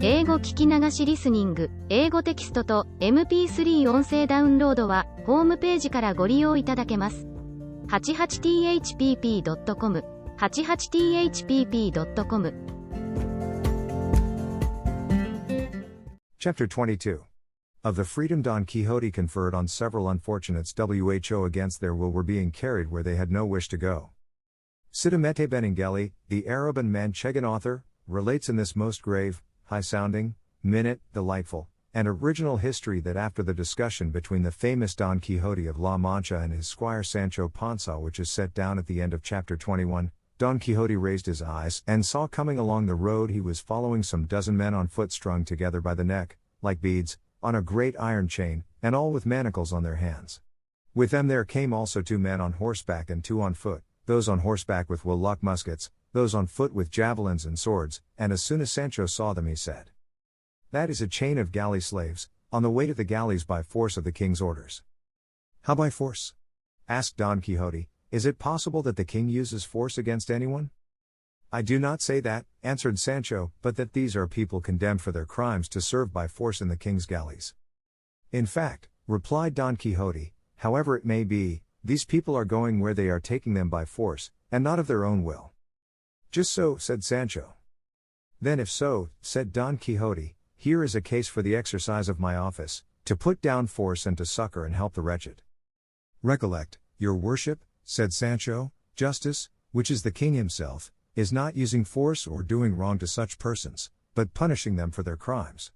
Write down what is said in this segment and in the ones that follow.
英語聞き流しリスニング、英語テキストと MP3 音声ダウンロードは、ホームページからご利用いただけます。88thpp.com、88thpp.com。 Chapter 22. Of the freedom Don Quixote conferred on several unfortunates who against their will were being carried where they had no wish to go. Sidamete Benengeli, the Arab and Manchegan author, relates in this most grave, high-sounding, minute, delightful, and original history that after the discussion between the famous Don Quixote of La Mancha and his squire Sancho Panza, which is set down at the end of chapter 21, Don Quixote raised his eyes and saw coming along the road he was following some dozen men on foot strung together by the neck, like beads, on a great iron chain, and all with manacles on their hands. With them there came also 2 men on horseback and 2 on foot, those on horseback with willock muskets, those on foot with javelins and swords, and as soon as Sancho saw them he said, "That is a chain of galley slaves, on the way to the galleys by force of the king's orders." "How by force?" asked Don Quixote. "Is it possible that the king uses force against anyone?" "I do not say that," answered Sancho, "but that these are people condemned for their crimes to serve by force in the king's galleys." "In fact," replied Don Quixote, "however it may be, these people are going where they are taking them by force, and not of their own will." "Just so," said Sancho. "Then if so," said Don Quixote, "here is a case for the exercise of my office, to put down force and to succor and help the wretched." "Recollect, your worship," said Sancho, "justice, which is the king himself, is not using force or doing wrong to such persons, but punishing them for their crimes."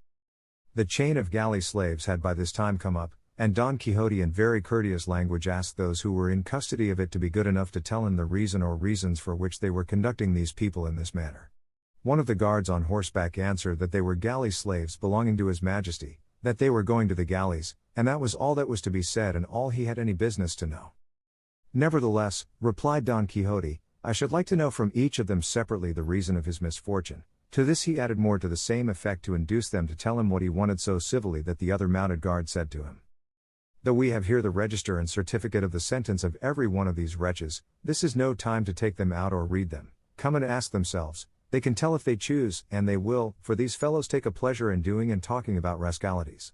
The chain of galley slaves had by this time come up, and Don Quixote in very courteous language asked those who were in custody of it to be good enough to tell him the reason or reasons for which they were conducting these people in this manner. One of the guards on horseback answered that they were galley slaves belonging to His Majesty, that they were going to the galleys, and that was all that was to be said and all he had any business to know. "Nevertheless," replied Don Quixote, "I should like to know from each of them separately the reason of his misfortune." To this he added more to the same effect to induce them to tell him what he wanted so civilly that the other mounted guard said to him, "Though we have here the register and certificate of the sentence of every one of these wretches, this is no time to take them out or read them. Come and ask themselves, they can tell if they choose, and they will, for these fellows take a pleasure in doing and talking about rascalities."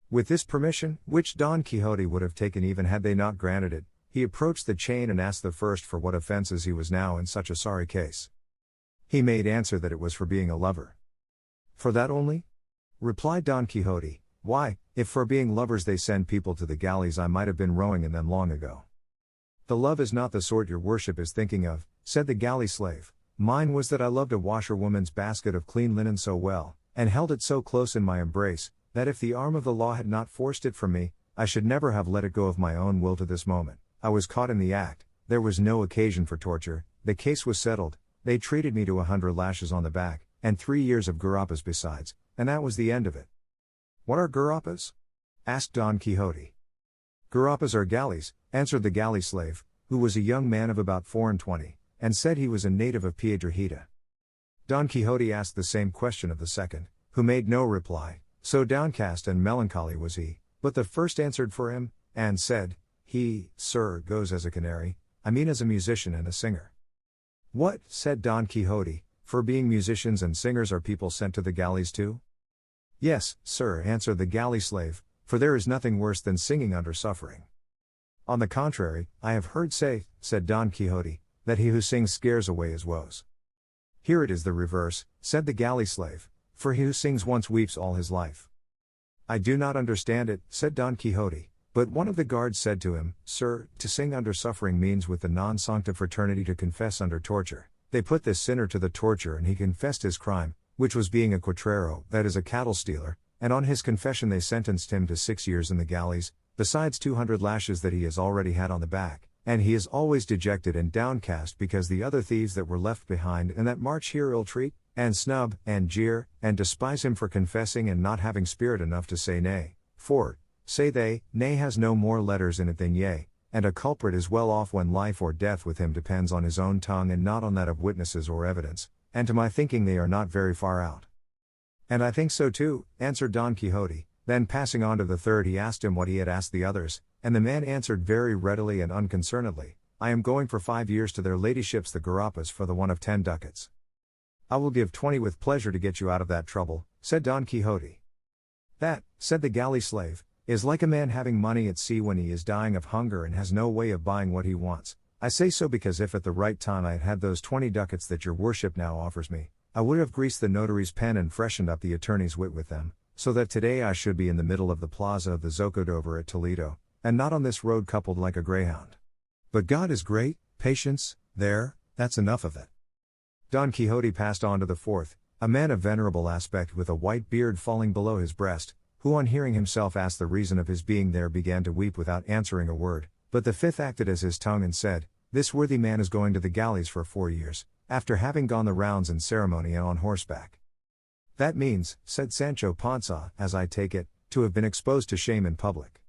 With this permission, which Don Quixote would have taken even had they not granted it, he approached the chain and asked the first for what offenses he was now in such a sorry case. He made answer that it was for being a lover. "For that only?" replied Don Quixote. "Why, if for being lovers they send people to the galleys I might have been rowing in them long ago." "The love is not the sort your worship is thinking of," said the galley slave. "Mine was that I loved a washerwoman's basket of clean linen so well, and held it so close in my embrace, that if the arm of the law had not forced it from me, I should never have let it go of my own will to this moment. I was caught in the act, there was no occasion for torture, the case was settled, they treated me to 100 lashes on the back, and 3 years of gurapas besides, and that was the end of it." "What are gurapas?" asked Don Quixote. "Gurapas are galleys," answered the galley slave, who was a young man of about 24, and said he was a native of Piedrahita. Don Quixote asked the same question of the second, who made no reply, so downcast and melancholy was he, but the first answered for him, and said, "He, sir, goes as a canary, I mean as a musician and a singer." "What," said Don Quixote, "for being musicians and singers are people sent to the galleys too?" "Yes, sir," answered the galley slave, "for there is nothing worse than singing under suffering." "On the contrary, I have heard say," said Don Quixote, "that he who sings scares away his woes." "Here it is the reverse," said the galley slave, "for he who sings once weeps all his life." "I do not understand it," said Don Quixote, but one of the guards said to him, "Sir, to sing under suffering means with the non-sancta fraternity to confess under torture. They put this sinner to the torture and he confessed his crime, which was being a cuatrero, that is a cattle stealer, and on his confession they sentenced him to 6 years in the galleys, besides 200 lashes that he has already had on the back, and he is always dejected and downcast because the other thieves that were left behind and that march here ill-treat, and snub, and jeer, and despise him for confessing and not having spirit enough to say nay, for, say they, nay has no more letters in it than yea, and a culprit is well off when life or death with him depends on his own tongue and not on that of witnesses or evidence, and to my thinking they are not very far out." "And I think so too," answered Don Quixote. Then passing on to the third he asked him what he had asked the others, and the man answered very readily and unconcernedly, "I am going for 5 years to their ladyships the gurapas for the one of 10 ducats." "I will give 20 with pleasure to get you out of that trouble," said Don Quixote. That, said the galley slave, is like a man having money at sea when he is dying of hunger and has no way of buying what he wants. I say so because if at the right time I had had those 20 ducats that your worship now offers me, I would have greased the notary's pen and freshened up the attorney's wit with them, so that today I should be in the middle of the plaza of the Zocodover at Toledo, and not on this road coupled like a greyhound. But God is great, patience, there, that's enough of it. Don Quixote passed on to the fourth, a man of venerable aspect with a white beard falling below his breast, who on hearing himself ask the reason of his being there began to weep without answering a word, but the fifth acted as his tongue and said, This worthy man is going to the galleys for 4 years, after having gone the rounds in ceremony and on horseback. That means, said Sancho Panza, as I take it, to have been exposed to shame in public.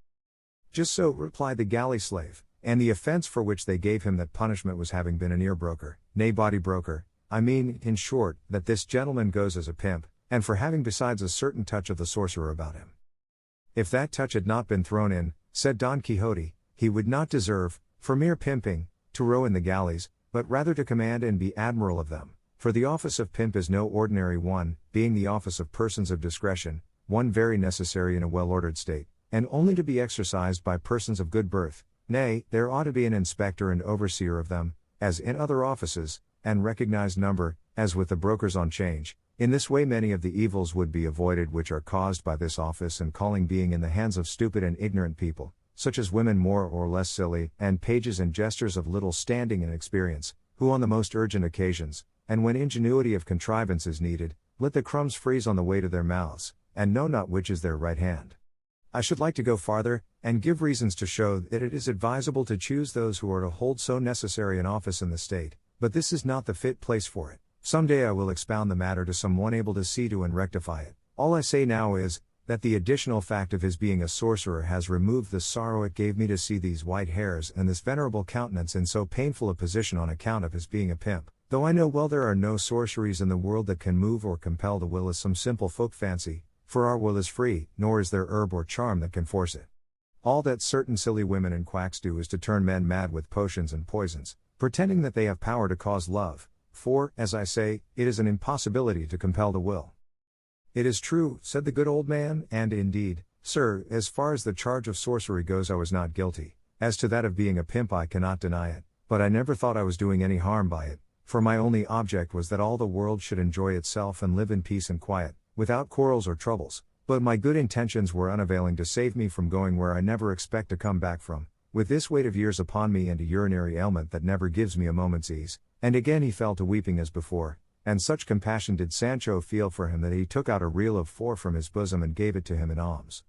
Just so, replied the galley slave, and the offense for which they gave him that punishment was having been an ear broker, nay body broker, I mean, in short, that this gentleman goes as a pimp, and for having besides a certain touch of the sorcerer about him. If that touch had not been thrown in, said Don Quixote, he would not deserve, for mere pimping, to row in the galleys, but rather to command and be admiral of them, for the office of pimp is no ordinary one, being the office of persons of discretion, one very necessary in a well-ordered state, and only to be exercised by persons of good birth, nay, there ought to be an inspector and overseer of them, as in other offices, and recognized number, as with the brokers on change. In this way many of the evils would be avoided which are caused by this office and calling being in the hands of stupid and ignorant people, such as women more or less silly, and pages and jesters of little standing and experience, who on the most urgent occasions, and when ingenuity of contrivance is needed, let the crumbs freeze on the way to their mouths, and know not which is their right hand. I should like to go farther, and give reasons to show that it is advisable to choose those who are to hold so necessary an office in the state, but this is not the fit place for it. Some day I will expound the matter to some one able to see to and rectify it. All I say now is, that the additional fact of his being a sorcerer has removed the sorrow it gave me to see these white hairs and this venerable countenance in so painful a position on account of his being a pimp, though I know well there are no sorceries in the world that can move or compel the will as some simple folk fancy, for our will is free, nor is there herb or charm that can force it. All that certain silly women and quacks do is to turn men mad with potions and poisons, pretending that they have power to cause love, for, as I say, it is an impossibility to compel the will. It is true, said the good old man, and indeed, sir, as far as the charge of sorcery goes I was not guilty. As to that of being a pimp I cannot deny it, but I never thought I was doing any harm by it, for my only object was that all the world should enjoy itself and live in peace and quiet, without quarrels or troubles, but my good intentions were unavailing to save me from going where I never expect to come back from, with this weight of years upon me and a urinary ailment that never gives me a moment's ease. And again he fell to weeping as before, and such compassion did Sancho feel for him that he took out a reel of 4 from his bosom and gave it to him in alms.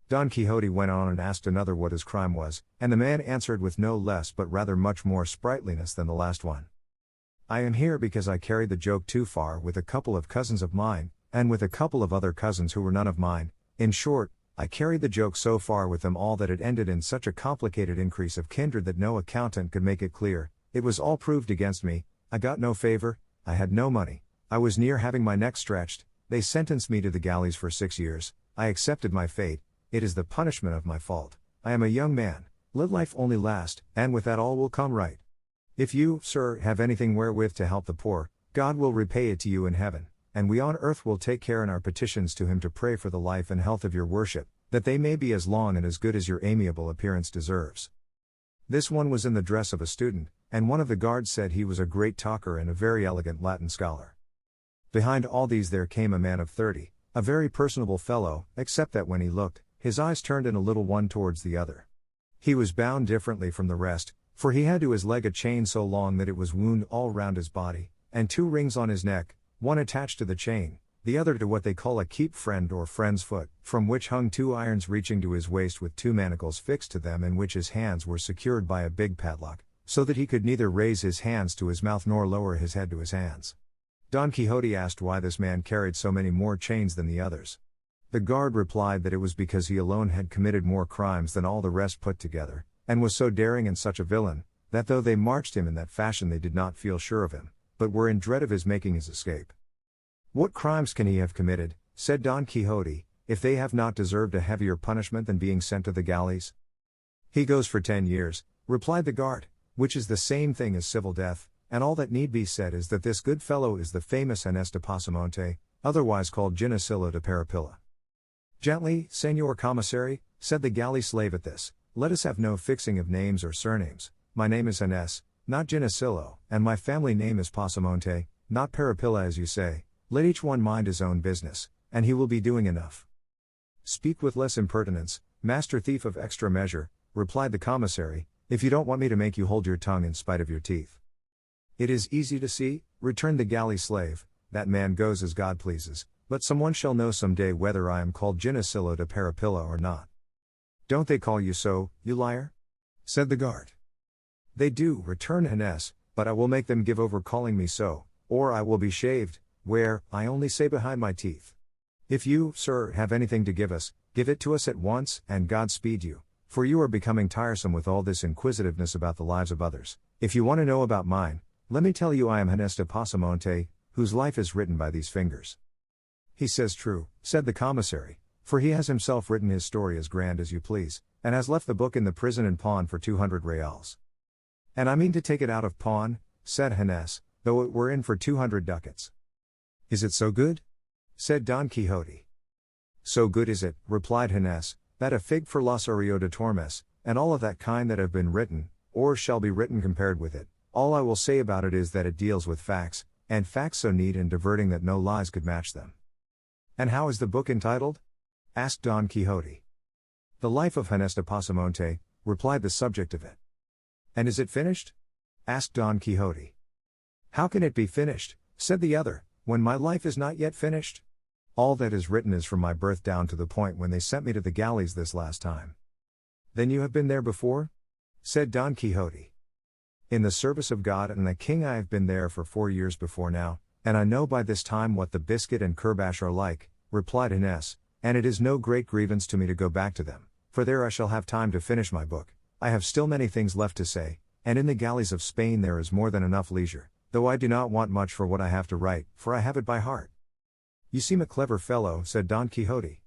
Don Quixote went on and asked another what his crime was, and the man answered with no less but rather much more sprightliness than the last one. I am here because I carried the joke too far with a couple of cousins of mine, and with a couple of other cousins who were none of mine. In short, I carried the joke so far with them all that it ended in such a complicated increase of kindred that no accountant could make it clear. It was all proved against me, I got no favor, I had no money, I was near having my neck stretched, they sentenced me to the galleys for 6 years, I accepted my fate, it is the punishment of my fault, I am a young man, let life only last, and with that all will come right. If you, sir, have anything wherewith to help the poor, God will repay it to you in heaven, and we on earth will take care in our petitions to him to pray for the life and health of your worship, that they may be as long and as good as your amiable appearance deserves. This one was in the dress of a student, and one of the guards said he was a great talker and a very elegant Latin scholar. Behind all these there came a man of 30, a very personable fellow, except that when he looked, his eyes turned in a little one towards the other. He was bound differently from the rest, for he had to his leg a chain so long that it was wound all round his body, and 2 rings on his neck, one attached to the chain, the other to what they call a keep friend or friend's foot, from which hung 2 irons reaching to his waist with 2 manacles fixed to them in which his hands were secured by a big padlock, so that he could neither raise his hands to his mouth nor lower his head to his hands. Don Quixote asked why this man carried so many more chains than the others. The guard replied that it was because he alone had committed more crimes than all the rest put together, and was so daring and such a villain, that though they marched him in that fashion they did not feel sure of him, but were in dread of his making his escape. What crimes can he have committed, said Don Quixote, if they have not deserved a heavier punishment than being sent to the galleys? He goes for 10 years, replied the guard, which is the same thing as civil death, and all that need be said is that this good fellow is the famous Ernest de Pasamonte, otherwise called Ginecillo de Parapilla. Gently, Senor Commissary, said the galley slave at this, let us have no fixing of names or surnames. My name is Ines, not Ginecillo, and my family name is Pasamonte, not Parapilla as you say. Let each one mind his own business, and he will be doing enough. Speak with less impertinence, master thief of extra measure, replied the commissary, if you don't want me to make you hold your tongue in spite of your teeth. It is easy to see, returned the galley slave, that man goes as God pleases, but someone shall know some day whether I am called Ginecillo de Parapilla or not. Don't they call you so, you liar? Said the guard. They do, returned Ines, but I will make them give over calling me so, or I will be shaved, where, I only say behind my teeth. If you, sir, have anything to give us, give it to us at once, and God speed you, for you are becoming tiresome with all this inquisitiveness about the lives of others. If you want to know about mine, let me tell you I am Ines de Pasamonte, whose life is written by these fingers. He says true, said the commissary, for he has himself written his story as grand as you please, and has left the book in the prison in pawn for 200 reals. And I mean to take it out of pawn, said Ines, though it were in for 200 ducats. Is it so good? Said Don Quixote. So good is it, replied Ines, that a fig for Los Orio de Tormes, and all of that kind that have been written, or shall be written compared with it, all I will say about it is that it deals with facts, and facts so neat and diverting that no lies could match them. And how is the book entitled? Asked Don Quixote. The Life of Ines de Pasamonte, replied the subject of it. And is it finished? Asked Don Quixote. How can it be finished, said the other, when my life is not yet finished? All that is written is from my birth down to the point when they sent me to the galleys this last time. Then you have been there before? Said Don Quixote. In the service of God and the king I have been there for 4 years before now, and I know by this time what the biscuit and curbash are like, replied Ines, and it is no great grievance to me to go back to them, for there I shall have time to finish my book. I have still many things left to say, and in the galleys of Spain there is more than enough leisure, though I do not want much for what I have to write, for I have it by heart. You seem a clever fellow, said Don Quixote.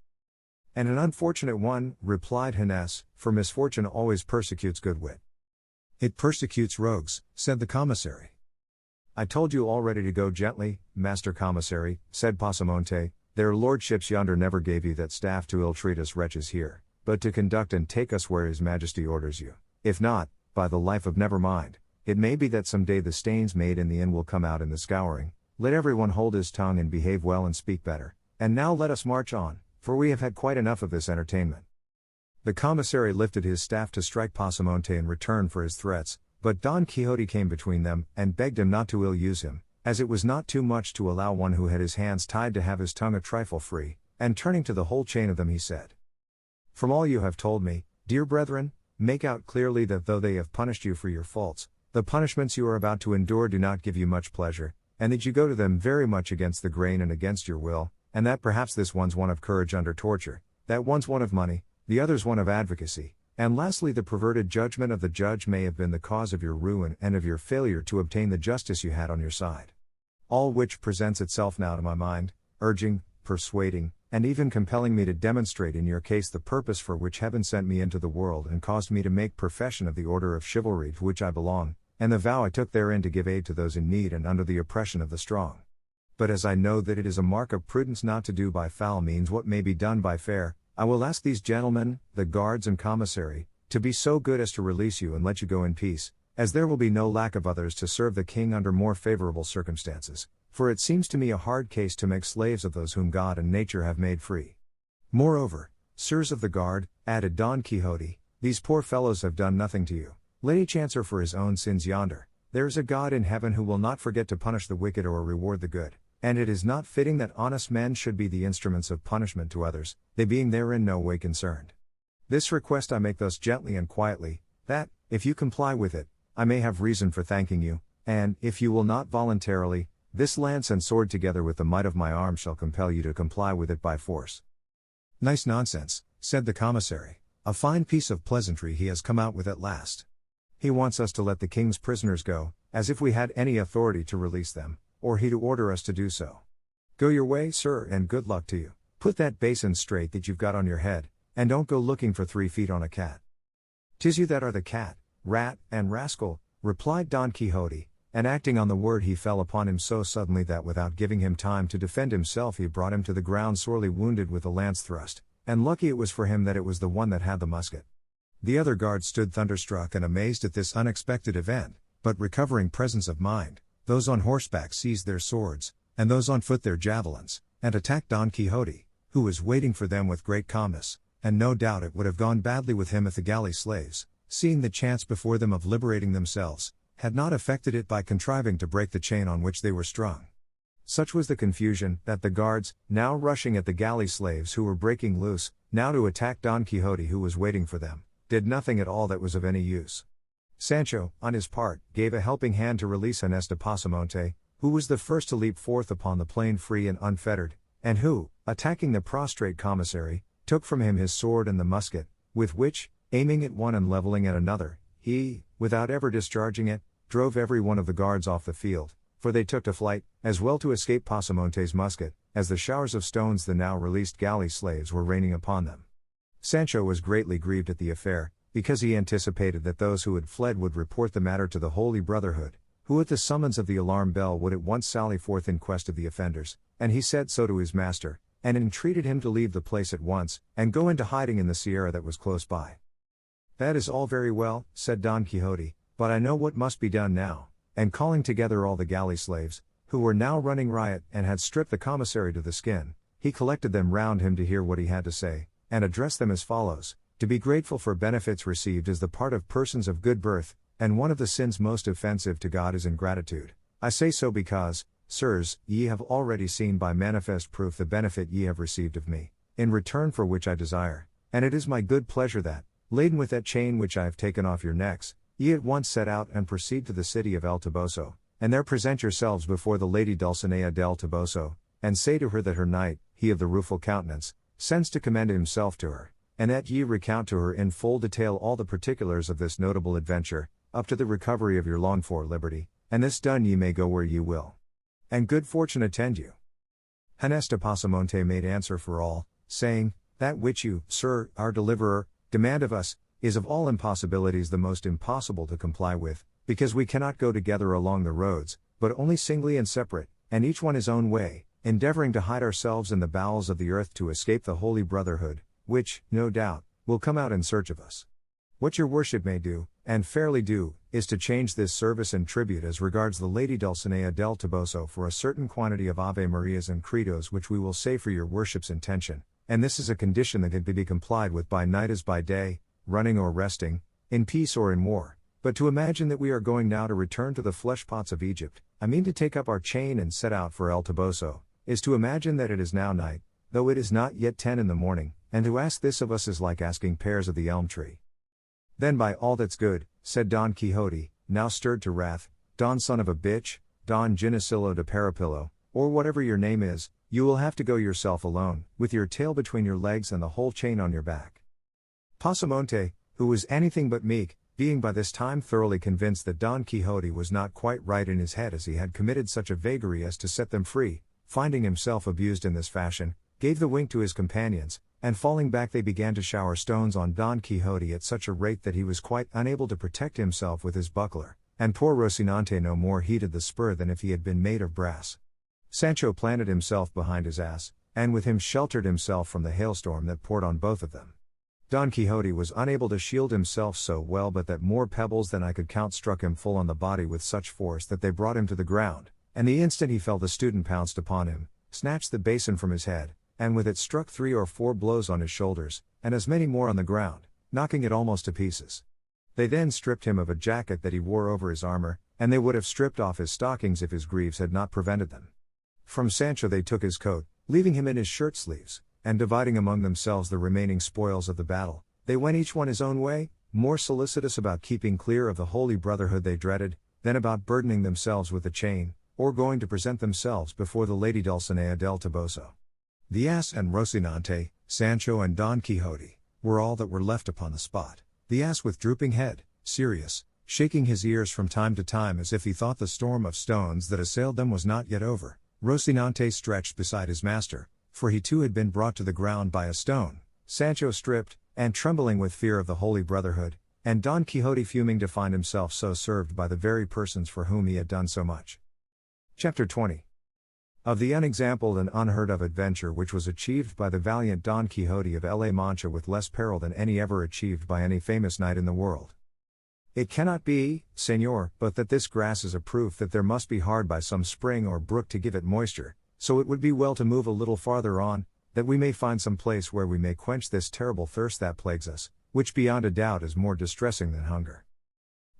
And an unfortunate one, replied Ines, for misfortune always persecutes good wit. It persecutes rogues, said the commissary. I told you already to go gently, master commissary, said Pasamonte, their lordships yonder never gave you that staff to ill-treat us wretches here, but to conduct and take us where his majesty orders you. If not, by the life of never mind, it may be that some day the stains made in the inn will come out in the scouring. Let everyone hold his tongue and behave well and speak better, and now let us march on, for we have had quite enough of this entertainment. The commissary lifted his staff to strike Pasamonte in return for his threats, but Don Quixote came between them, and begged him not to ill-use him, as it was not too much to allow one who had his hands tied to have his tongue a trifle free, and turning to the whole chain of them he said, From all you have told me, dear brethren, make out clearly that though they have punished you for your faults, the punishments you are about to endure do not give you much pleasure, and that you go to them very much against the grain and against your will, and that perhaps this one's one of courage under torture, that one's one of money, the other's one of advocacy, and lastly the perverted judgment of the judge may have been the cause of your ruin and of your failure to obtain the justice you had on your side. All which presents itself now to my mind, urging, persuading, and even compelling me to demonstrate in your case the purpose for which heaven sent me into the world and caused me to make profession of the order of chivalry to which I belong, and the vow I took therein to give aid to those in need and under the oppression of the strong. But as I know that it is a mark of prudence not to do by foul means what may be done by fair, I will ask these gentlemen, the guards and commissary, to be so good as to release you and let you go in peace, as there will be no lack of others to serve the king under more favorable circumstances, for it seems to me a hard case to make slaves of those whom God and nature have made free. Moreover, sirs of the guard, added Don Quixote, these poor fellows have done nothing to you. Let each answer for his own sins yonder. There is a God in heaven who will not forget to punish the wicked or reward the good, and it is not fitting that honest men should be the instruments of punishment to others, they being therein no way concerned. This request I make thus gently and quietly, that, if you comply with it, I may have reason for thanking you, and, if you will not voluntarily, this lance and sword together with the might of my arm shall compel you to comply with it by force. Nice nonsense, said the commissary, a fine piece of pleasantry he has come out with at last. He wants us to let the king's prisoners go, as if we had any authority to release them, or he to order us to do so. Go your way, sir, and good luck to you. Put that basin straight that you've got on your head, and don't go looking for 3 feet on a cat. 'Tis you that are the cat, rat, and rascal, replied Don Quixote, and acting on the word he fell upon him so suddenly that without giving him time to defend himself he brought him to the ground sorely wounded with a lance thrust, and lucky it was for him that it was the one that had the musket. The other guards stood thunderstruck and amazed at this unexpected event, but recovering presence of mind, those on horseback seized their swords, and those on foot their javelins, and attacked Don Quixote, who was waiting for them with great calmness, and no doubt it would have gone badly with him if the galley slaves, seeing the chance before them of liberating themselves, had not effected it by contriving to break the chain on which they were strung. Such was the confusion, that the guards, now rushing at the galley slaves who were breaking loose, now to attack Don Quixote who was waiting for them, did nothing at all that was of any use. Sancho, on his part, gave a helping hand to release Inés de Pasamonte, who was the first to leap forth upon the plain free and unfettered, and who, attacking the prostrate commissary, took from him his sword and the musket, with which, aiming at one and leveling at another, he, without ever discharging it, drove every one of the guards off the field, for they took to flight, as well to escape Pasamonte's musket, as the showers of stones the now released galley slaves were raining upon them. Sancho was greatly grieved at the affair, because he anticipated that those who had fled would report the matter to the Holy Brotherhood, who at the summons of the alarm bell would at once sally forth in quest of the offenders, and he said so to his master, and entreated him to leave the place at once, and go into hiding in the sierra that was close by. "That is all very well," said Don Quixote, "but I know what must be done now," and calling together all the galley slaves, who were now running riot and had stripped the commissary to the skin, he collected them round him to hear what he had to say, and addressed them as follows: "To be grateful for benefits received is the part of persons of good birth, and one of the sins most offensive to God is ingratitude. I say so because, sirs, ye have already seen by manifest proof the benefit ye have received of me, in return for which I desire, and it is my good pleasure that, laden with that chain which I have taken off your necks, ye at once set out and proceed to the city of El Toboso, and there present yourselves before the Lady Dulcinea del Toboso, and say to her that her knight, he of the rueful countenance, sends to commend himself to her, and that ye recount to her in full detail all the particulars of this notable adventure, up to the recovery of your longed-for liberty, and this done ye may go where ye will. And good fortune attend you." Inés de Pasamonte made answer for all, saying, "That which you, sir, our deliverer, demand of us, is of all impossibilities the most impossible to comply with, because we cannot go together along the roads, but only singly and separate, and each one his own way, endeavoring to hide ourselves in the bowels of the earth to escape the Holy Brotherhood, which, no doubt, will come out in search of us. What your worship may do, and fairly do, is to change this service and tribute as regards the Lady Dulcinea del Toboso for a certain quantity of Ave Marias and Credos which we will say for your worship's intention, and this is a condition that can be complied with by night as by day, running or resting, in peace or in war. But to imagine that we are going now to return to the flesh pots of Egypt, I mean to take up our chain and set out for El Toboso, is to imagine that it is now night, though it is not yet 10 in the morning, and to ask this of us is like asking pears of the elm tree." "Then by all that's good," said Don Quixote, now stirred to wrath, "Don son of a bitch, Don Ginesillo de Parapillo, or whatever your name is, you will have to go yourself alone, with your tail between your legs and the whole chain on your back." Pasamonte, who was anything but meek, being by this time thoroughly convinced that Don Quixote was not quite right in his head as he had committed such a vagary as to set them free, finding himself abused in this fashion, gave the wink to his companions, and falling back they began to shower stones on Don Quixote at such a rate that he was quite unable to protect himself with his buckler, and poor Rocinante no more heeded the spur than if he had been made of brass. Sancho planted himself behind his ass, and with him sheltered himself from the hailstorm that poured on both of them. Don Quixote was unable to shield himself so well but that more pebbles than I could count struck him full on the body with such force that they brought him to the ground, and the instant he fell the student pounced upon him, snatched the basin from his head, and with it struck 3 or 4 blows on his shoulders, and as many more on the ground, knocking it almost to pieces. They then stripped him of a jacket that he wore over his armor, and they would have stripped off his stockings if his greaves had not prevented them. From Sancho they took his coat, leaving him in his shirt sleeves, and dividing among themselves the remaining spoils of the battle, they went each one his own way, more solicitous about keeping clear of the Holy Brotherhood they dreaded, than about burdening themselves with the chain, or going to present themselves before the Lady Dulcinea del Toboso. The ass and Rocinante, Sancho and Don Quixote, were all that were left upon the spot, the ass with drooping head, serious, shaking his ears from time to time as if he thought the storm of stones that assailed them was not yet over, Rocinante stretched beside his master, for he too had been brought to the ground by a stone, Sancho stripped, and trembling with fear of the Holy Brotherhood, and Don Quixote fuming to find himself so served by the very persons for whom he had done so much. Chapter 20. Of the unexampled and unheard of adventure which was achieved by the valiant Don Quixote of La Mancha with less peril than any ever achieved by any famous knight in the world. It cannot be, Señor, but that this grass is a proof that there must be hard by some spring or brook to give it moisture, so it would be well to move a little farther on, that we may find some place where we may quench this terrible thirst that plagues us, which beyond a doubt is more distressing than hunger.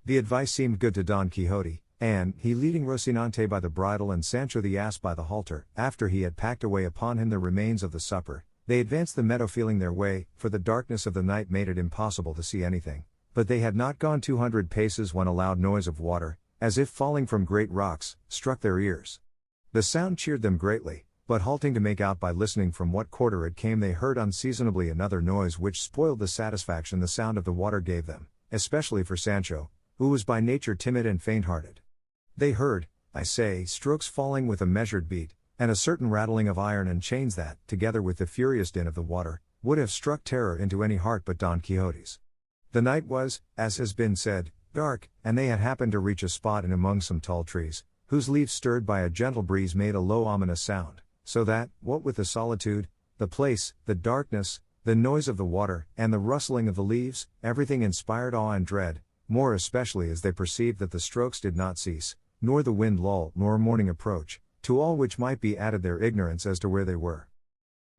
The advice seemed good to Don Quixote, and, he leading Rocinante by the bridle and Sancho the ass by the halter, after he had packed away upon him the remains of the supper, they advanced the meadow feeling their way, for the darkness of the night made it impossible to see anything, but they had not gone 200 paces when a loud noise of water, as if falling from great rocks, struck their ears. The sound cheered them greatly, but halting to make out by listening from what quarter it came, they heard unseasonably another noise which spoiled the satisfaction the sound of the water gave them, especially for Sancho, who was by nature timid and faint-hearted. They heard, I say, strokes falling with a measured beat, and a certain rattling of iron and chains that, together with the furious din of the water, would have struck terror into any heart but Don Quixote's. The night was, as has been said, dark, and they had happened to reach a spot in among some tall trees, whose leaves stirred by a gentle breeze made a low ominous sound, so that, what with the solitude, the place, the darkness, the noise of the water, and the rustling of the leaves, everything inspired awe and dread, more especially as they perceived that the strokes did not cease, nor the wind lull, nor morning approach, to all which might be added their ignorance as to where they were.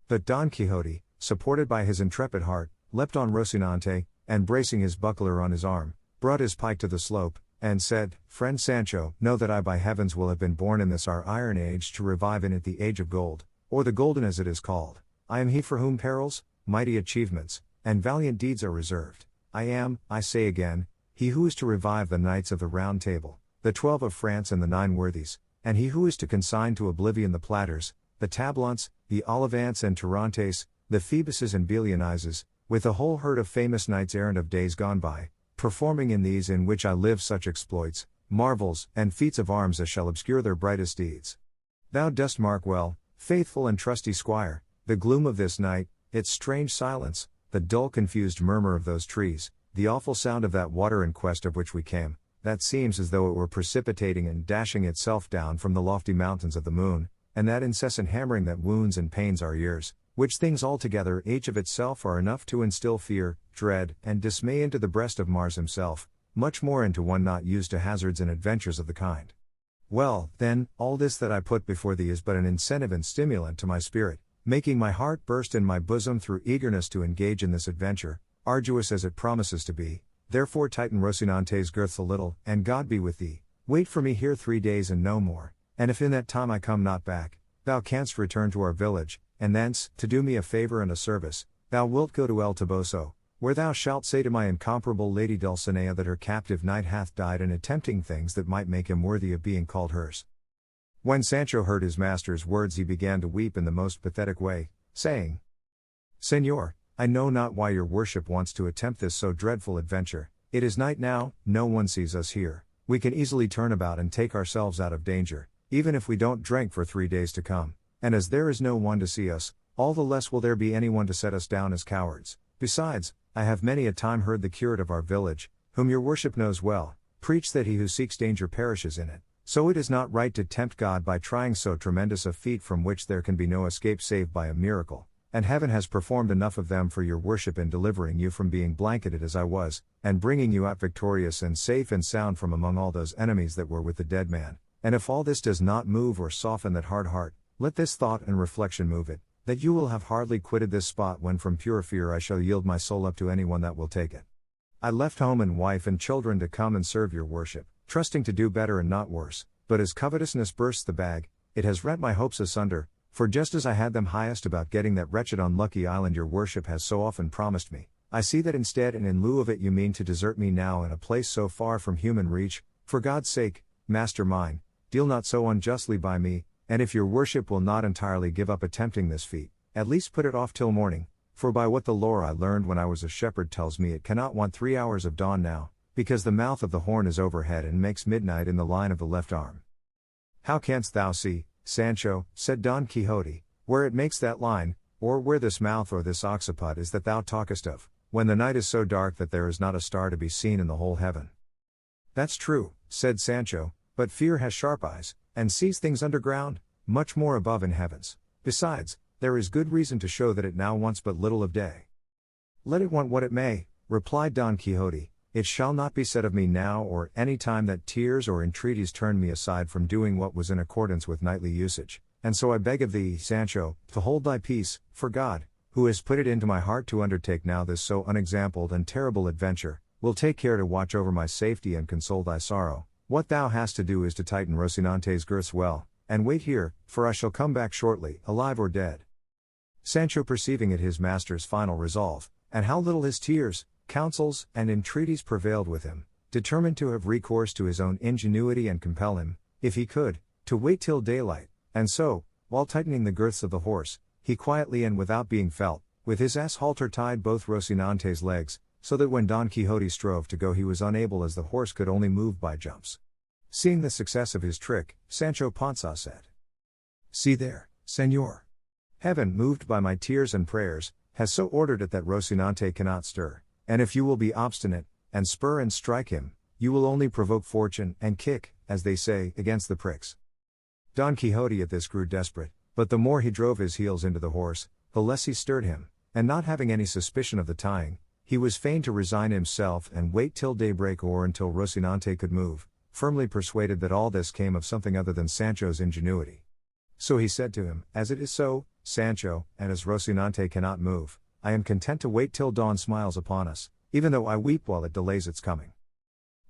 But Don Quixote, supported by his intrepid heart, leapt on Rocinante, and bracing his buckler on his arm, brought his pike to the slope, and said, Friend Sancho, know that I by heavens will have been born in this our iron age to revive in it the age of gold, or the golden as it is called. I am he for whom perils, mighty achievements, and valiant deeds are reserved. I am, I say again, he who is to revive the knights of the Round Table, the 12 of France and the 9 worthies, and he who is to consign to oblivion the Platters, the Tablants, the Ollivants and Tarantes, the Phoebuses and Belianises, with the whole herd of famous knights errant of days gone by, performing in these in which I live such exploits, marvels, and feats of arms as shall obscure their brightest deeds. Thou dost mark well, faithful and trusty squire, the gloom of this night, its strange silence, the dull confused murmur of those trees, the awful sound of that water in quest of which we came, that seems as though it were precipitating and dashing itself down from the lofty mountains of the moon, and that incessant hammering that wounds and pains our ears, which things altogether each of itself are enough to instill fear, dread, and dismay into the breast of Mars himself, much more into one not used to hazards and adventures of the kind. Well, then, all this that I put before thee is but an incentive and stimulant to my spirit, making my heart burst in my bosom through eagerness to engage in this adventure, arduous as it promises to be. Therefore tighten Rocinante's girths a little, and God be with thee. Wait for me here 3 days and no more, and if in that time I come not back, thou canst return to our village, and thence, to do me a favor and a service, thou wilt go to El Toboso, where thou shalt say to my incomparable lady Dulcinea that her captive knight hath died in attempting things that might make him worthy of being called hers. When Sancho heard his master's words he began to weep in the most pathetic way, saying, Señor, I know not why your worship wants to attempt this so dreadful adventure. It is night now, no one sees us here, we can easily turn about and take ourselves out of danger, even if we don't drink for 3 days to come, and as there is no one to see us, all the less will there be anyone to set us down as cowards. Besides, I have many a time heard the curate of our village, whom your worship knows well, preach that he who seeks danger perishes in it, so it is not right to tempt God by trying so tremendous a feat from which there can be no escape save by a miracle. And heaven has performed enough of them for your worship in delivering you from being blanketed as I was, and bringing you out victorious and safe and sound from among all those enemies that were with the dead man. And if all this does not move or soften that hard heart, let this thought and reflection move it, that you will have hardly quitted this spot when from pure fear I shall yield my soul up to anyone that will take it. I left home and wife and children to come and serve your worship, trusting to do better and not worse, but as covetousness bursts the bag, it has rent my hopes asunder. For just as I had them highest about getting that wretched unlucky island your worship has so often promised me, I see that instead and in lieu of it you mean to desert me now in a place so far from human reach. For God's sake, master mine, deal not so unjustly by me, and if your worship will not entirely give up attempting this feat, at least put it off till morning, for by what the lore I learned when I was a shepherd tells me it cannot want 3 hours of dawn now, because the mouth of the horn is overhead and makes midnight in the line of the left arm. How canst thou see, Sancho, said Don Quixote, where it makes that line, or where this mouth or this occiput is that thou talkest of? when the night is so dark that there is not a star to be seen in the whole heaven. That's true, said Sancho, but fear has sharp eyes, and sees things underground, much more above in heavens. Besides, there is good reason to show that it now wants but little of day. Let it want what it may, replied Don Quixote, it shall not be said of me now or any time that tears or entreaties turned me aside from doing what was in accordance with knightly usage, and so I beg of thee, Sancho, to hold thy peace, for God, who has put it into my heart to undertake now this so unexampled and terrible adventure, will take care to watch over my safety and console thy sorrow. What thou hast to do is to tighten Rocinante's girths well, and wait here, for I shall come back shortly, alive or dead. Sancho, perceiving it his master's final resolve, and how little his tears, counsels, and entreaties prevailed with him, determined to have recourse to his own ingenuity and compel him, if he could, to wait till daylight, and so, while tightening the girths of the horse, he quietly and without being felt, with his ass halter tied both Rocinante's legs, so that when Don Quixote strove to go he was unable, as the horse could only move by jumps. Seeing the success of his trick, Sancho Panza said, "See there, Señor. Heaven, moved by my tears and prayers, has so ordered it that Rocinante cannot stir, and if you will be obstinate, and spur and strike him, you will only provoke fortune and kick, as they say, against the pricks." Don Quixote at this grew desperate, but the more he drove his heels into the horse, the less he stirred him, and not having any suspicion of the tying, he was fain to resign himself and wait till daybreak or until Rocinante could move, firmly persuaded that all this came of something other than Sancho's ingenuity. So he said to him, "As it is so, Sancho, and as Rocinante cannot move, I am content to wait till dawn smiles upon us, even though I weep while it delays its coming."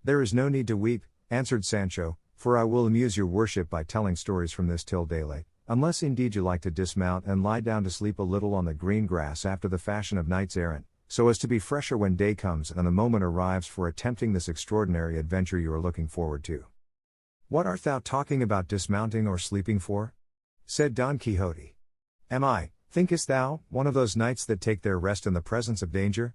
"There is no need to weep," answered Sancho, "for I will amuse your worship by telling stories from this till daylight, unless indeed you like to dismount and lie down to sleep a little on the green grass after the fashion of knights errant, so as to be fresher when day comes and the moment arrives for attempting this extraordinary adventure you are looking forward to." "What art thou talking about dismounting or sleeping for?" said Don Quixote. "Am I, thinkest thou, one of those knights that take their rest in the presence of danger?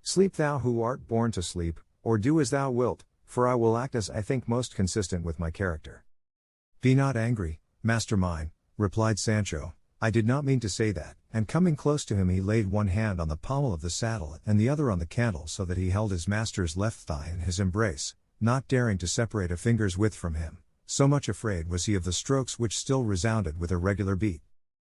Sleep thou who art born to sleep, or do as thou wilt, for I will act as I think most consistent with my character." "Be not angry, master mine," replied Sancho, "I did not mean to say that," and coming close to him he laid one hand on the pommel of the saddle and the other on the cantle, so that he held his master's left thigh in his embrace, not daring to separate a finger's width from him, so much afraid was he of the strokes which still resounded with a regular beat.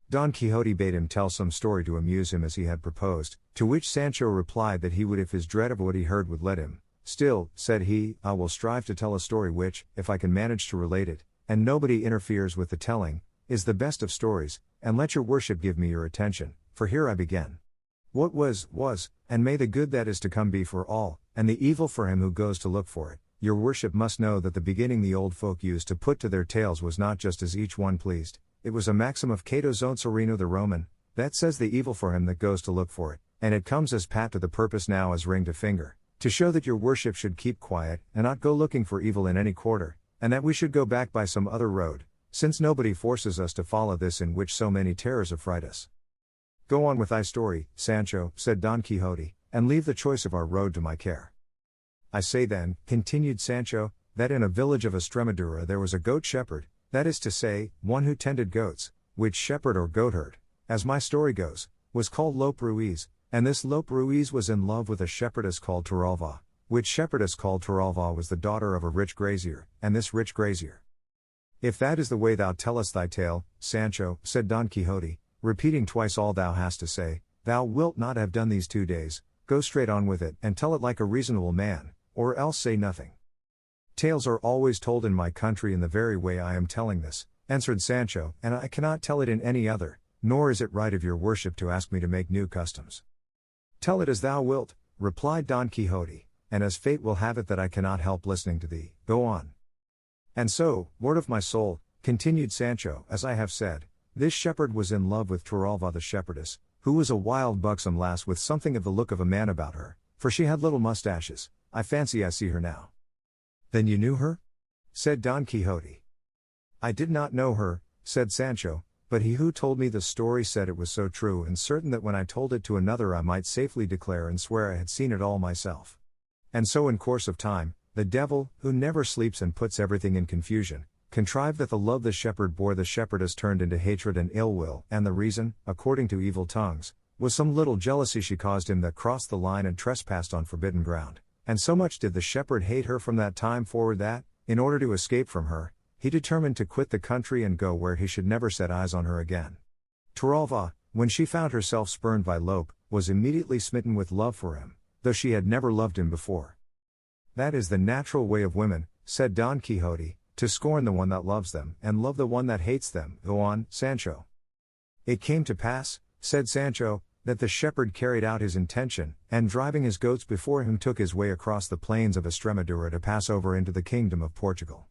Don Quixote bade him tell some story to amuse him as he had proposed, to which Sancho replied that he would if his dread of what he heard would let him. "Still," said he, "I will strive to tell a story which, if I can manage to relate it, and nobody interferes with the telling, is the best of stories, and let your worship give me your attention, for here I begin. What was, and may the good that is to come be for all, and the evil for him who goes to look for it. Your worship must know that the beginning the old folk used to put to their tales was not just as each one pleased, it was a maxim of Cato Zonzarino the Roman, that says the evil for him that goes to look for it, and it comes as pat to the purpose now as ring to finger, to show that your worship should keep quiet, and not go looking for evil in any quarter, and that we should go back by some other road, since nobody forces us to follow this in which so many terrors affright us." "Go on with thy story, Sancho," said Don Quixote, "and leave the choice of our road to my care." "I say then," continued Sancho, "that in a village of Estremadura there was a goat shepherd, that is to say, one who tended goats, which shepherd or goatherd, as my story goes, was called Lope Ruiz, and this Lope Ruiz was in love with a shepherdess called Torralva, which shepherdess called Torralva was the daughter of a rich grazier, and this rich grazier—" "If that is the way thou tellest thy tale, Sancho," said Don Quixote, repeating twice all thou hast to say, "thou wilt not have done these 2 days, go straight on with it and tell it like a reasonable man, or else say nothing." "Tales are always told in my country in the very way I am telling this," answered Sancho, "and I cannot tell it in any other, nor is it right of your worship to ask me to make new customs." "Tell it as thou wilt," replied Don Quixote, "and as fate will have it that I cannot help listening to thee, go on." "And so, lord of my soul," continued Sancho, "as I have said, this shepherd was in love with Torralva the shepherdess, who was a wild buxom lass with something of the look of a man about her, for she had little mustaches. I fancy I see her now." "Then you knew her?" said Don Quixote. "I did not know her," said Sancho, "but he who told me the story said it was so true and certain that when I told it to another I might safely declare and swear I had seen it all myself. And so in course of time, the devil, who never sleeps and puts everything in confusion, contrived that the love the shepherd bore the shepherdess turned into hatred and ill will, and the reason, according to evil tongues, was some little jealousy she caused him that crossed the line and trespassed on forbidden ground, and so much did the shepherd hate her from that time forward that, in order to escape from her, he determined to quit the country and go where he should never set eyes on her again. Toralva, when she found herself spurned by Lope, was immediately smitten with love for him, though she had never loved him before. That is the natural way of women, said Don Quixote, to scorn the one that loves them and love the one that hates them. Go on, Sancho. It came to pass, said Sancho, that the shepherd carried out his intention, and driving his goats before him took his way across the plains of Extremadura to pass over into the kingdom of Portugal.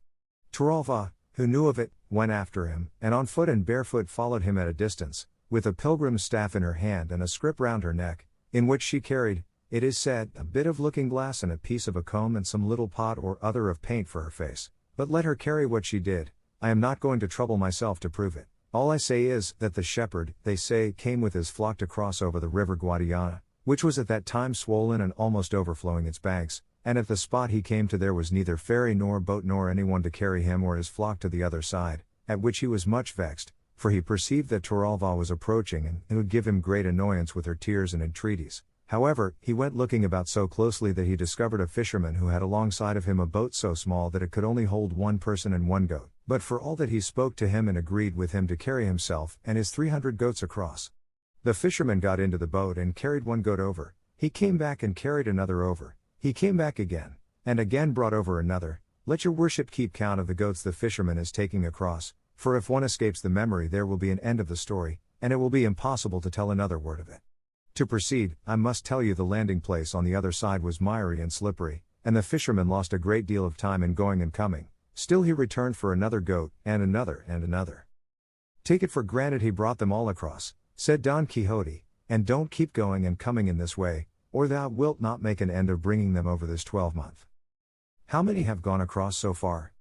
Toralva, who knew of it, went after him, and on foot and barefoot followed him at a distance, with a pilgrim's staff in her hand and a scrip round her neck, in which she carried, it is said, a bit of looking glass and a piece of a comb and some little pot or other of paint for her face. But let her carry what she did, I am not going to trouble myself to prove it. All I say is, that the shepherd, they say, came with his flock to cross over the river Guadiana, which was at that time swollen and almost overflowing its banks, and at the spot he came to there was neither ferry nor boat nor anyone to carry him or his flock to the other side, at which he was much vexed, for he perceived that Toralva was approaching and it would give him great annoyance with her tears and entreaties. However, he went looking about so closely that he discovered a fisherman who had alongside of him a boat so small that it could only hold one person and one goat, but for all that he spoke to him and agreed with him to carry himself and his 300 goats across. The fisherman got into the boat and carried one goat over, he came back and carried another over, he came back again, and again brought over another. Let your worship keep count of the goats the fisherman is taking across, for if one escapes the memory there will be an end of the story, and it will be impossible to tell another word of it. To proceed, I must tell you the landing place on the other side was miry and slippery, and the fisherman lost a great deal of time in going and coming. Still he returned for another goat, and another and another. Take it for granted he brought them all across, said Don Quixote, and don't keep going and coming in this way, or thou wilt not make an end of bringing them over this 12-month. How many have gone across so far?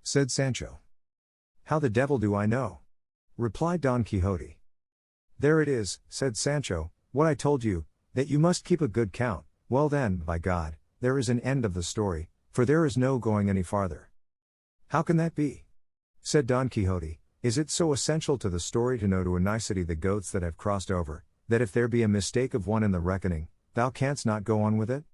Said Sancho. How the devil do I know? Replied Don Quixote. There it is, said Sancho, what I told you, that you must keep a good count. Well then, by God, there is an end of the story, for there is no going any farther. How can that be? Said Don Quixote. Is it so essential to the story to know to a nicety the goats that have crossed over, that if there be a mistake of one in the reckoning, thou canst not go on with it?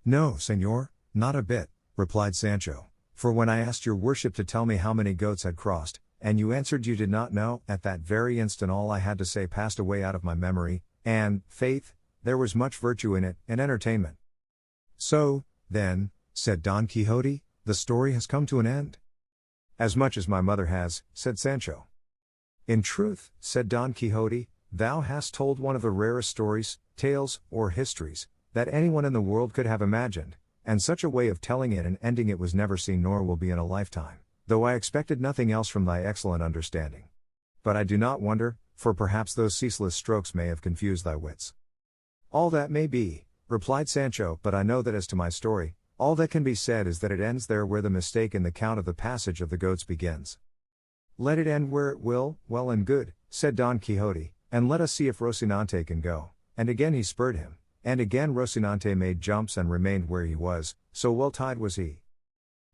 No, señor, not a bit, replied Sancho, for when I asked your worship to tell me how many goats had crossed, and you answered you did not know, at that very instant all I had to say passed away out of my memory, and, faith, there was much virtue in it, and entertainment. So, then, said Don Quixote, the story has come to an end. As much as my mother has, said Sancho. In truth, said Don Quixote, thou hast told one of the rarest stories, tales, or histories, that anyone in the world could have imagined, and such a way of telling it and ending it was never seen nor will be in a lifetime, though I expected nothing else from thy excellent understanding. But I do not wonder, for perhaps those ceaseless strokes may have confused thy wits. All that may be, replied Sancho, but I know that as to my story, all that can be said is that it ends there where the mistake in the count of the passage of the goats begins. Let it end where it will, well and good, said Don Quixote, and let us see if Rocinante can go. And again he spurred him, and again Rocinante made jumps and remained where he was, so well tied was he.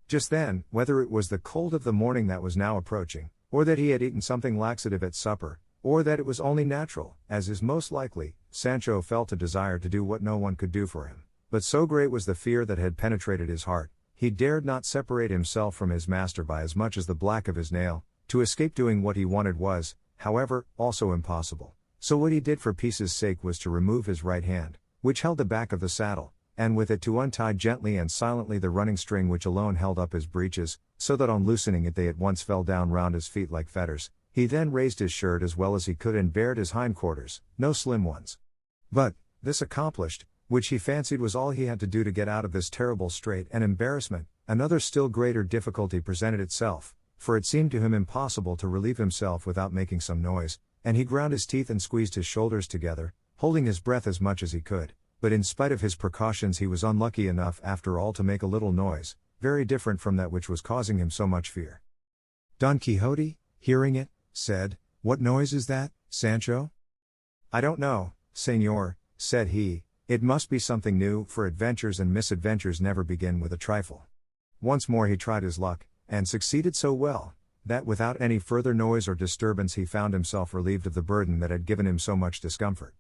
Just then, whether it was the cold of the morning that was now approaching, or that he had eaten something laxative at supper, or that it was only natural, as is most likely, Sancho felt a desire to do what no one could do for him. But so great was the fear that had penetrated his heart, he dared not separate himself from his master by as much as the black of his nail. To escape doing what he wanted was, however, also impossible. So what he did for peace's sake was to remove his right hand, which held the back of the saddle, and with it to untie gently and silently the running string which alone held up his breeches, so that on loosening it they at once fell down round his feet like fetters. He then raised his shirt as well as he could and bared his hindquarters, no slim ones. But, this accomplished, which he fancied was all he had to do to get out of this terrible strait and embarrassment, another still greater difficulty presented itself, for it seemed to him impossible to relieve himself without making some noise, and he ground his teeth and squeezed his shoulders together, holding his breath as much as he could, but in spite of his precautions he was unlucky enough after all to make a little noise, very different from that which was causing him so much fear. Don Quixote, hearing it, said, "What noise is that, Sancho?" "I don't know, señor," said he, "it must be something new, for adventures and misadventures never begin with a trifle." Once more he tried his luck, and succeeded so well, that without any further noise or disturbance he found himself relieved of the burden that had given him so much discomfort.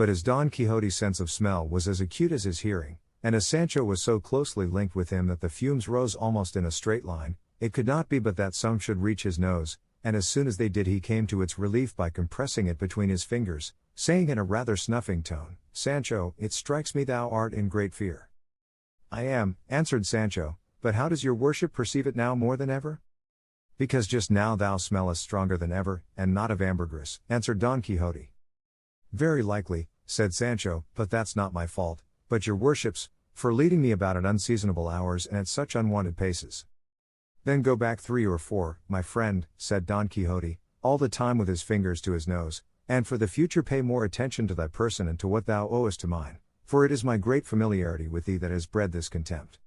But as Don Quixote's sense of smell was as acute as his hearing, and as Sancho was so closely linked with him that the fumes rose almost in a straight line, it could not be but that some should reach his nose, and as soon as they did he came to its relief by compressing it between his fingers, saying in a rather snuffing tone, "Sancho, it strikes me thou art in great fear." "I am," answered Sancho, "but how does your worship perceive it now more than ever?" "Because just now thou smellest stronger than ever, and not of ambergris," answered Don Quixote. "Very likely," said Sancho, "but that's not my fault, but your worship's, for leading me about at unseasonable hours and at such unwonted paces." "Then go back 3 or 4, my friend," said Don Quixote, all the time with his fingers to his nose, "and for the future pay more attention to thy person and to what thou owest to mine, for it is my great familiarity with thee that has bred this contempt."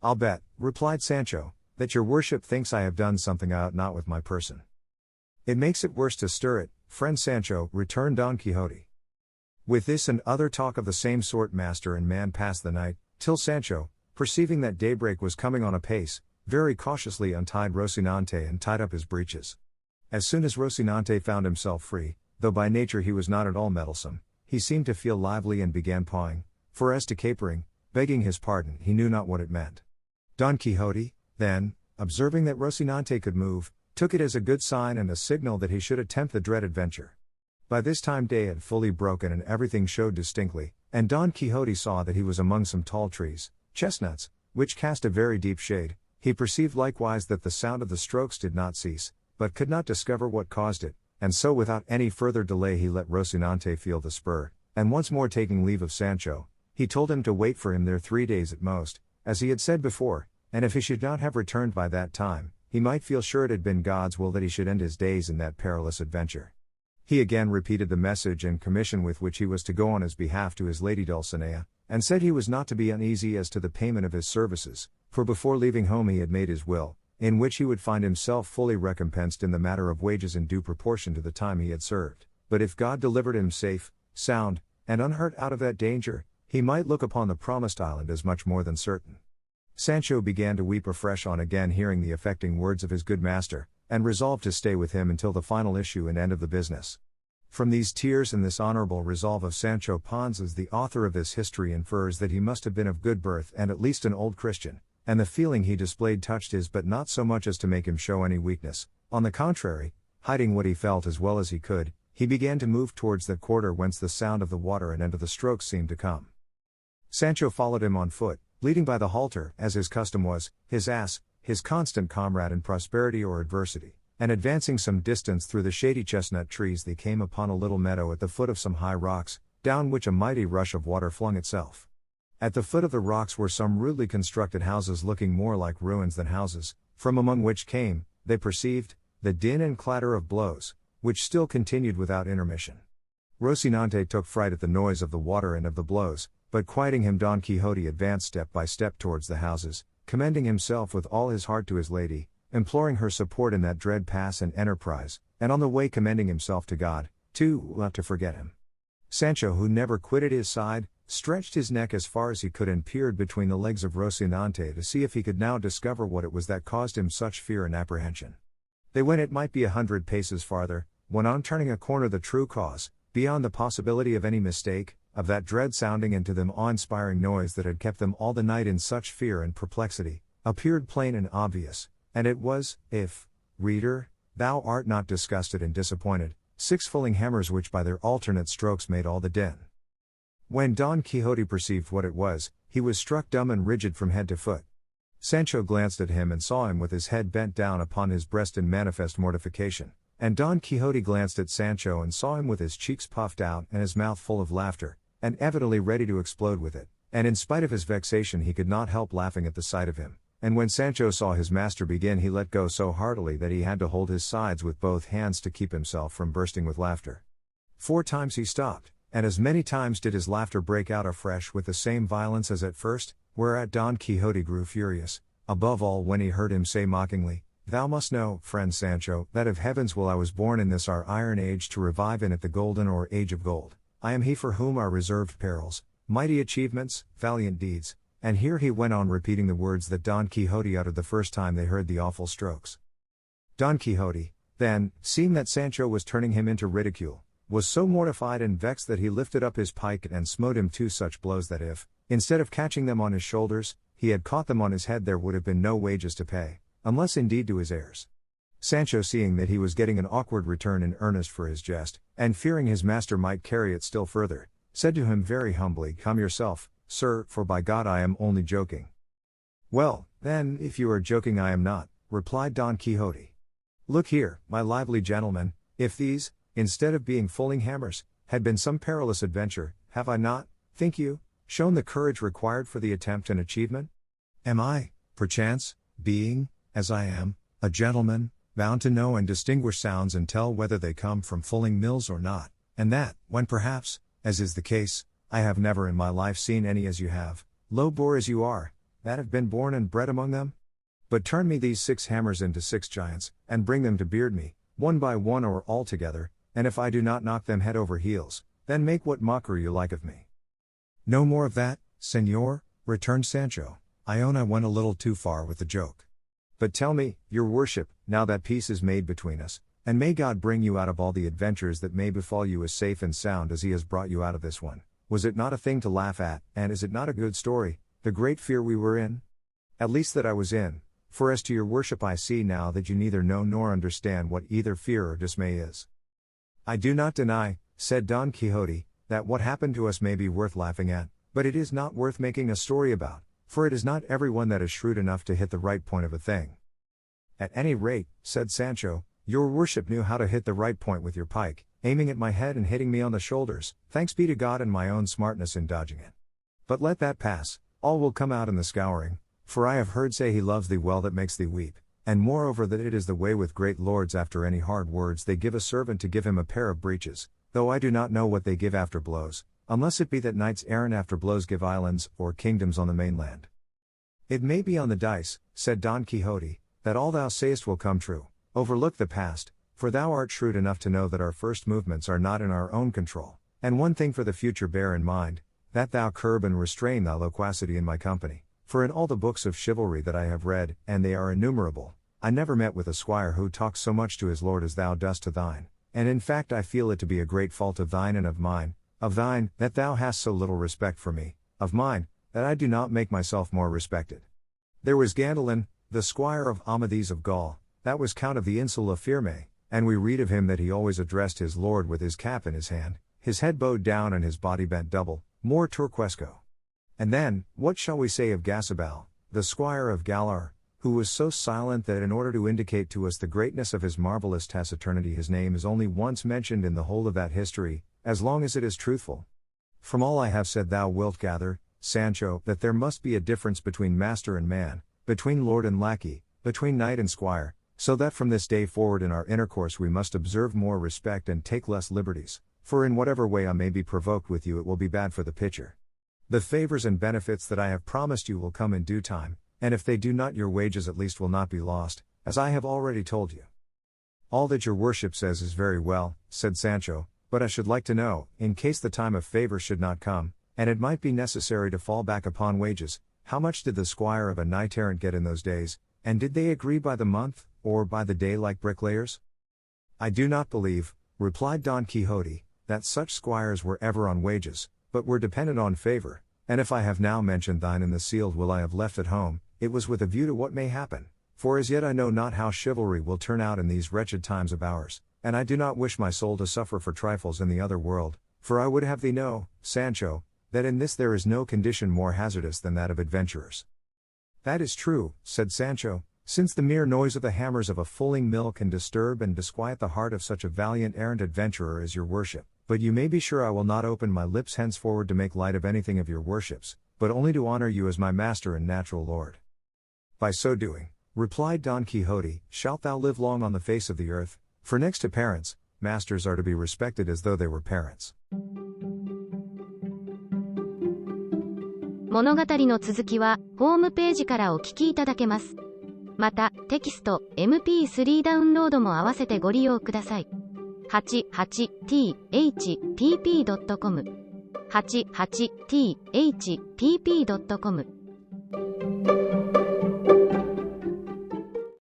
"I'll bet," replied Sancho, "that your worship thinks I have done something I ought not with my person." "It makes it worse to stir it, friend Sancho," returned Don Quixote. With this and other talk of the same sort master and man passed the night, till Sancho, perceiving that daybreak was coming on apace, very cautiously untied Rocinante and tied up his breeches. As soon as Rocinante found himself free, though by nature he was not at all meddlesome, he seemed to feel lively and began pawing, for as to capering, begging his pardon, he knew not what it meant. Don Quixote, then, observing that Rocinante could move, took it as a good sign and a signal that he should attempt the dread adventure. By this time day had fully broken and everything showed distinctly, and Don Quixote saw that he was among some tall trees, chestnuts, which cast a very deep shade. He perceived likewise that the sound of the strokes did not cease, but could not discover what caused it, and so without any further delay he let Rocinante feel the spur, and once more taking leave of Sancho, he told him to wait for him there 3 days at most, as he had said before, and if he should not have returned by that time, he might feel sure it had been God's will that he should end his days in that perilous adventure. He again repeated the message and commission with which he was to go on his behalf to his lady Dulcinea, and said he was not to be uneasy as to the payment of his services, for before leaving home he had made his will, in which he would find himself fully recompensed in the matter of wages in due proportion to the time he had served, but if God delivered him safe, sound, and unhurt out of that danger, he might look upon the promised island as much more than certain. Sancho began to weep afresh on again hearing the affecting words of his good master, and resolved to stay with him until the final issue and end of the business. From these tears and this honorable resolve of Sancho Panza, the author of this history infers that he must have been of good birth and at least an old Christian, and the feeling he displayed touched his but not so much as to make him show any weakness. On the contrary, hiding what he felt as well as he could, he began to move towards that quarter whence the sound of the water and end of the strokes seemed to come. Sancho followed him on foot, leading by the halter, as his custom was, his ass, his constant comrade in prosperity or adversity, and advancing some distance through the shady chestnut trees they came upon a little meadow at the foot of some high rocks, down which a mighty rush of water flung itself. At the foot of the rocks were some rudely constructed houses looking more like ruins than houses, from among which came, they perceived, the din and clatter of blows, which still continued without intermission. Rocinante took fright at the noise of the water and of the blows, but quieting him Don Quixote advanced step by step towards the houses, commending himself with all his heart to his lady, imploring her support in that dread pass and enterprise, and on the way commending himself to God, too, not to forget him. Sancho, who never quitted his side, stretched his neck as far as he could and peered between the legs of Rocinante to see if he could now discover what it was that caused him such fear and apprehension. They went it might be 100 paces farther, when on turning a corner the true cause, beyond the possibility of any mistake, of that dread-sounding and to them awe-inspiring noise that had kept them all the night in such fear and perplexity, appeared plain and obvious, and it was, if, reader, thou art not disgusted and disappointed, 6 fulling hammers which by their alternate strokes made all the din. When Don Quixote perceived what it was, he was struck dumb and rigid from head to foot. Sancho glanced at him and saw him with his head bent down upon his breast in manifest mortification, and Don Quixote glanced at Sancho and saw him with his cheeks puffed out and his mouth full of laughter, and evidently ready to explode with it, and in spite of his vexation he could not help laughing at the sight of him, and when Sancho saw his master begin he let go so heartily that he had to hold his sides with both hands to keep himself from bursting with laughter. 4 times he stopped, and as many times did his laughter break out afresh with the same violence as at first, whereat Don Quixote grew furious, above all when he heard him say mockingly, "Thou must know, friend Sancho, that of heaven's will I was born in this our iron age to revive in it the golden or age of gold. I am he for whom are reserved perils, mighty achievements, valiant deeds," and here he went on repeating the words that Don Quixote uttered the first time they heard the awful strokes. Don Quixote, then, seeing that Sancho was turning him into ridicule, was so mortified and vexed that he lifted up his pike and smote him 2 such blows that if, instead of catching them on his shoulders, he had caught them on his head, there would have been no wages to pay, unless indeed to his heirs. Sancho, seeing that he was getting an awkward return in earnest for his jest, and fearing his master might carry it still further, said to him very humbly, "Come yourself, sir, for by God I am only joking." "Well, then, if you are joking I am not," replied Don Quixote. "Look here, my lively gentleman, if these, instead of being fulling hammers, had been some perilous adventure, have I not, think you, shown the courage required for the attempt and achievement? Am I, perchance, being, as I am, a gentleman, bound to know and distinguish sounds and tell whether they come from fulling mills or not, and that, when perhaps, as is the case, I have never in my life seen any as you have, low bore as you are, that have been born and bred among them? But turn me these 6 hammers into 6 giants, and bring them to beard me, one by one or all together, and if I do not knock them head over heels, then make what mockery you like of me." "No more of that, Señor," returned Sancho. "I own I went a little too far with the joke. But tell me, your worship, now that peace is made between us, and may God bring you out of all the adventures that may befall you as safe and sound as he has brought you out of this one, was it not a thing to laugh at, and is it not a good story, the great fear we were in? At least that I was in, for as to your worship I see now that you neither know nor understand what either fear or dismay is." "I do not deny," said Don Quixote, "that what happened to us may be worth laughing at, but it is not worth making a story about, for it is not everyone that is shrewd enough to hit the right point of a thing." "At any rate," said Sancho, "your worship knew how to hit the right point with your pike, aiming at my head and hitting me on the shoulders, thanks be to God and my own smartness in dodging it. But let that pass, all will come out in the scouring, for I have heard say he loves thee well that makes thee weep, and moreover that it is the way with great lords after any hard words they give a servant to give him a pair of breeches, though I do not know what they give after blows, unless it be that knights errant after blows give islands or kingdoms on the mainland." "It may be on the dice," said Don Quixote, "that all thou sayest will come true. Overlook the past, for thou art shrewd enough to know that our first movements are not in our own control, and one thing for the future bear in mind, that thou curb and restrain thy loquacity in my company, for in all the books of chivalry that I have read, and they are innumerable, I never met with a squire who talks so much to his lord as thou dost to thine, and in fact I feel it to be a great fault of thine and of mine, of thine, that thou hast so little respect for me, of mine, that I do not make myself more respected. There was Gandalin, the squire of Amadis of Gaul, that was count of the Insula Firme, and we read of him that he always addressed his lord with his cap in his hand, his head bowed down and his body bent double, more turquesco. And then, what shall we say of Gasabal, the squire of Galar, who was so silent that in order to indicate to us the greatness of his marvelous taciturnity his name is only once mentioned in the whole of that history, as long as it is truthful? From all I have said thou wilt gather, Sancho, that there must be a difference between master and man, between lord and lackey, between knight and squire, so that from this day forward in our intercourse we must observe more respect and take less liberties, for in whatever way I may be provoked with you it will be bad for the picture. The favors and benefits that I have promised you will come in due time, and if they do not your wages at least will not be lost, as I have already told you." "All that your worship says is very well," said Sancho, "but I should like to know, in case the time of favor should not come, and it might be necessary to fall back upon wages, how much did the squire of a knight-errant get in those days, and did they agree by the month, or by the day like bricklayers?" "I do not believe," replied Don Quixote, "that such squires were ever on wages, but were dependent on favor, and if I have now mentioned thine in the sealed will I have left at home, it was with a view to what may happen, for as yet I know not how chivalry will turn out in these wretched times of ours, and I do not wish my soul to suffer for trifles in the other world, for I would have thee know, Sancho, that in this there is no condition more hazardous than that of adventurers." "That is true," said Sancho, "since the mere noise of the hammers of a fulling mill can disturb and disquiet the heart of such a valiant errant adventurer as your worship, but you may be sure I will not open my lips henceforward to make light of anything of your worships, but only to honor you as my master and natural lord." "By so doing," replied Don Quixote, "shalt thou live long on the face of the earth, for next to parents, masters are to be respected as though they were parents." 物語の続きはホームページからお聞きいただけます。また、テキスト、MP3 ダウンロードも合わせてご利用ください。88thpp.com 88thpp.com